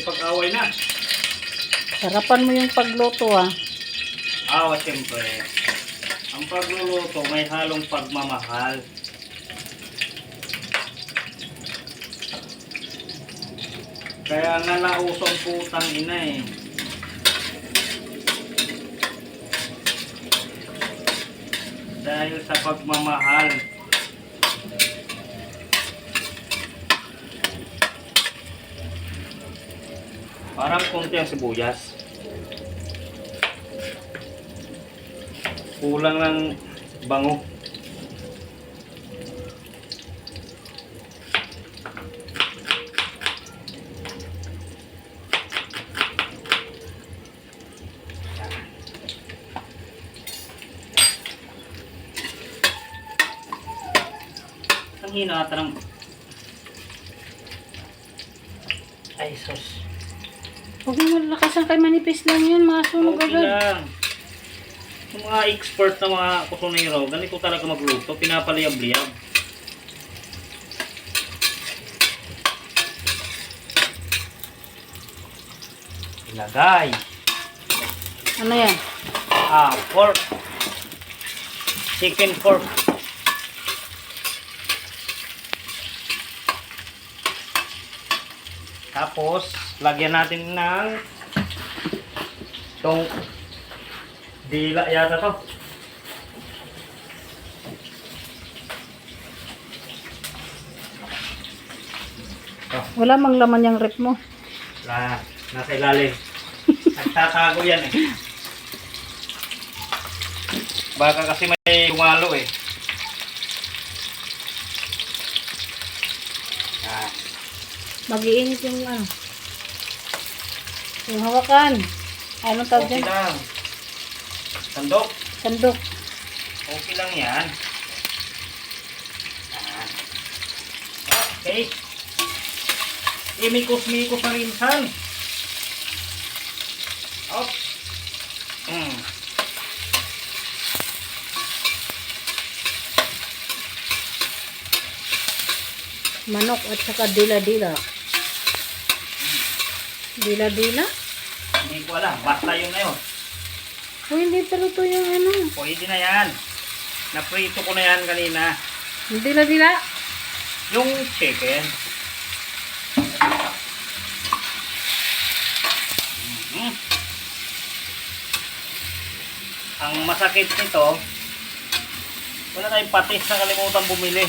makipag-away na. Sarapan mo yung pagluto ah. Siyempre. Ang pagluluto may halong pagmamahal. Kaya nga nausong putang ina eh. Dahil sa pagmamahal. Parang konti ang sibuyas. Kulang ng bango. Ang hina ata ng... Ay, sus. Huwag mo malakasan kay manipis lang yun. Masunog Okay agad. lang. Yung mga expert na mga kusunero, ganito talaga magluto. Pinapaliyab-liyab. Ilagay. Ano yan? Pork. Chicken pork. Tapos, lagyan natin ng itong dila yata to. Wala mang laman yung rep mo. Nasa ilalim. Nagtatago yan eh. Baka kasi may gumalo eh. Mag-iinit yung ano. Yung hawakan. Anong tawag Okay dyan? lang. Sandok. Sandok. Okay lang yan. Okay. Imikos-mikos na rinsan. Op. Manok at saka dila-dila. Dila-dila? Hindi ko alam. Basta yun na yun. O hindi pala ito yung ano. Pwede na yan. Naprito ko na yan kanina. Yung dila-dila? Yung chicken. Ang masakit nito, wala tayong patis na kalimutan bumili.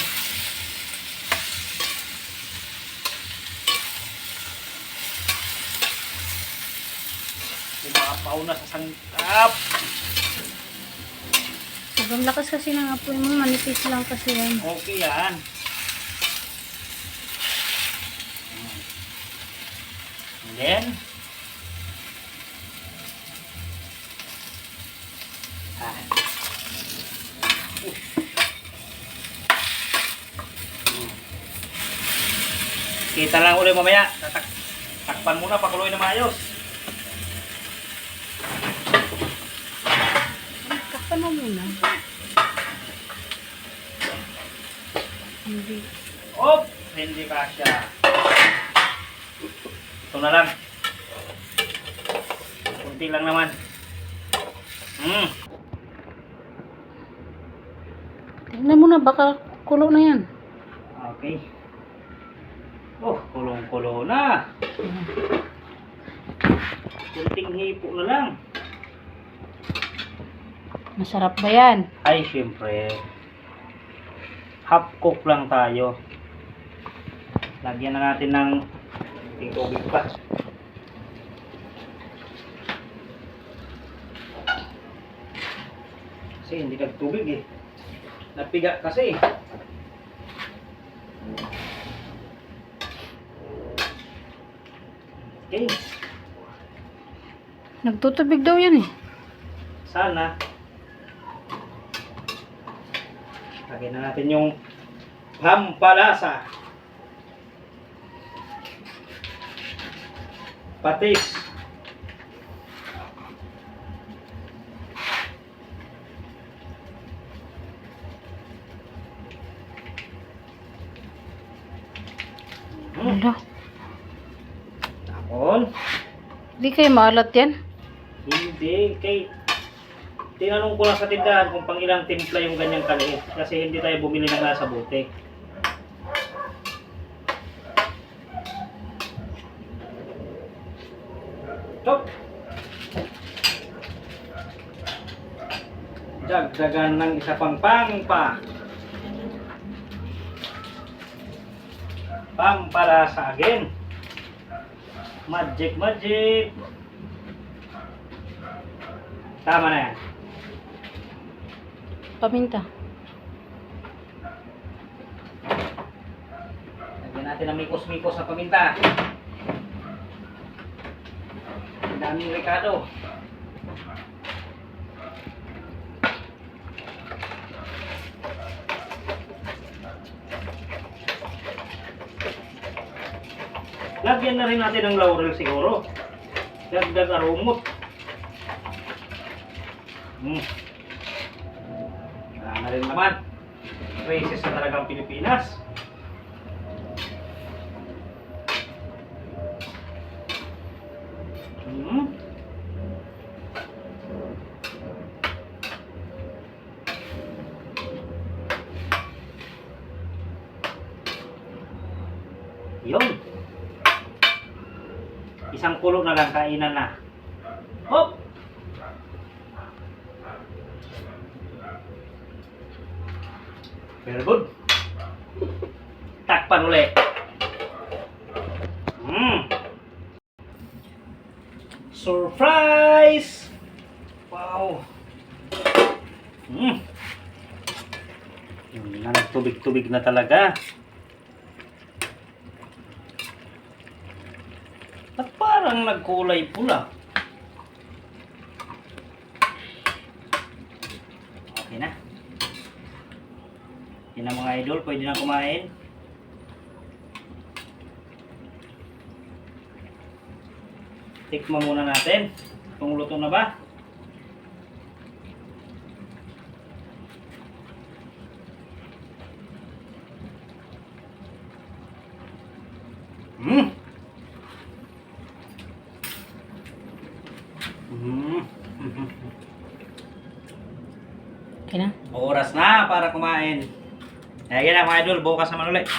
Pumapaw na sa sangkap. Sobrang lakas kasi ng apoy mo. Manipis lang kasi yan. Okay yan. And then, kita lang ulit mamaya. Takpan muna, pakuloy na maayos. Takpan mo muna. Hindi. Op! Hindi kasya. Ito na lang. Kunti lang naman. Tingnan mo na. Baka kulo na yan. Okay. Oh, kulong-kulo na. Kunting hipo na lang. Masarap ba yan? Ay, syempre. Half cook lang tayo. Lagyan na natin ng tubig pa. Kasi hindi nagtubig eh. Napiga kasi. Okay. Nagtutubig daw yan eh. Sana. Lagyan na natin yung pampalasa. Patis. Wala. On. Hindi kayo maalat yan. Hindi. Tinanong ko lang sa tindahan kung pang ilang timpla yung ganyang kaliit. Kasi hindi tayo bumili ng nasa bote. Stop! Dagdagan ng isa pang pa. Pampalasa again. Magic. Tama na yan. Paminta. Lagyan natin ng mikos-mikos na paminta. Ang daming Ricardo. Lagyan na rin natin ng laurel siguro. Dagdag arumot. Wala na rin naman. Races na talagang Pilipinas. Yun. Isang kulo na lang, kainan na. Hop! Very good. Takpan ulit. Surprise! Wow! Yun na, nagtubig-tubig na talaga. At parang nagkulay pula. Okay na. Yan na mga idol, pwede na kumain. Tikman muna natin kung luto na ba. Okay na. Oras na para kumain. Ayan na mga idol, bukas naman ulit.